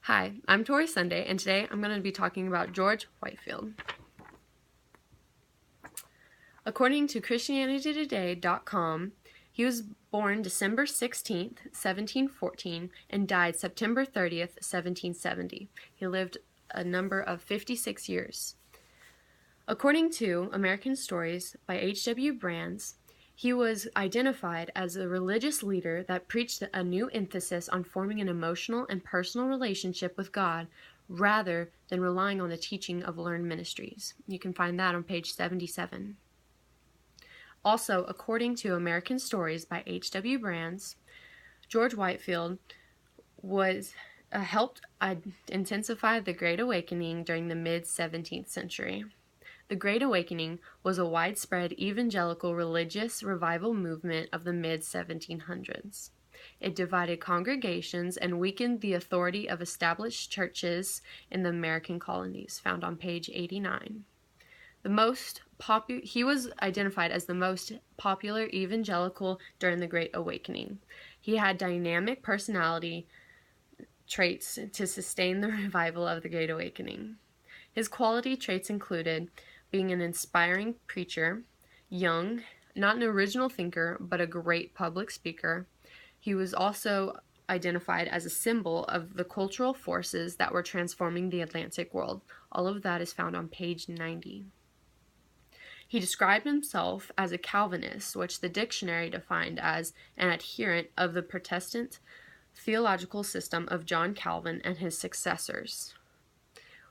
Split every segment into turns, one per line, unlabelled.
Hi, I'm Tori Sunday, and today I'm going to be talking about George Whitefield. According to ChristianityToday.com, he was born December 16th, 1714, and died September 30th, 1770. He lived a number of 56 years. According to American Stories by H.W. Brands, he was identified as a religious leader that preached a new emphasis on forming an emotional and personal relationship with God rather than relying on the teaching of learned ministries. You can find that on page 77. Also, according to American Stories by H.W. Brands, George Whitefield helped intensify the Great Awakening during the mid-17th century. The Great Awakening was a widespread evangelical religious revival movement of the mid-1700s. It divided congregations and weakened the authority of established churches in the American colonies, found on page 89. He was identified as the most popular evangelical during the Great Awakening. He had dynamic personality traits to sustain the revival of the Great Awakening. His quality traits included being an inspiring preacher, young, not an original thinker, but a great public speaker. He was also identified as a symbol of the cultural forces that were transforming the Atlantic world. All of that is found on page 90. He described himself as a Calvinist, which the dictionary defined as an adherent of the Protestant theological system of John Calvin and his successors.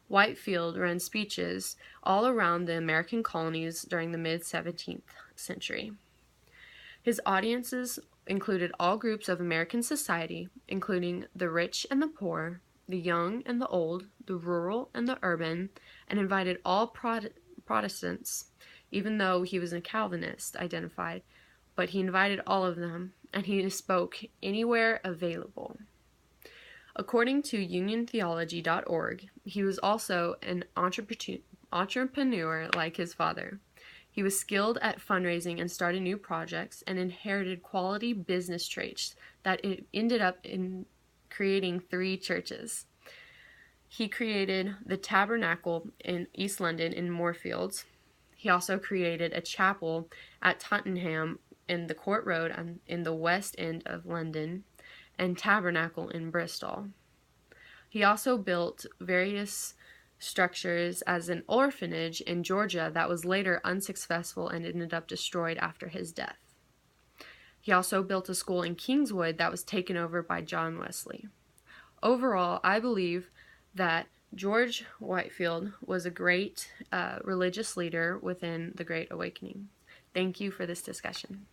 Whitefield ran speeches all around the American colonies during the mid-17th century. His audiences included all groups of American society, including the rich and the poor, the young and the old, the rural and the urban, and invited all Protestants, even though he was a Calvinist identified, but he invited all of them, and he spoke anywhere available. According to uniontheology.org, he was also an entrepreneur like his father. He was skilled at fundraising and started new projects and inherited quality business traits that ended up in creating 3 churches. He created the Tabernacle in East London in Moorfields. He also created a chapel at Tottenham in the Court Road in the West End of London, and Tabernacle in Bristol. He also built various structures as an orphanage in Georgia that was later unsuccessful and ended up destroyed after his death. He also built a school in Kingswood that was taken over by John Wesley. Overall, I believe that George Whitefield was a great religious leader within the Great Awakening. Thank you for this discussion.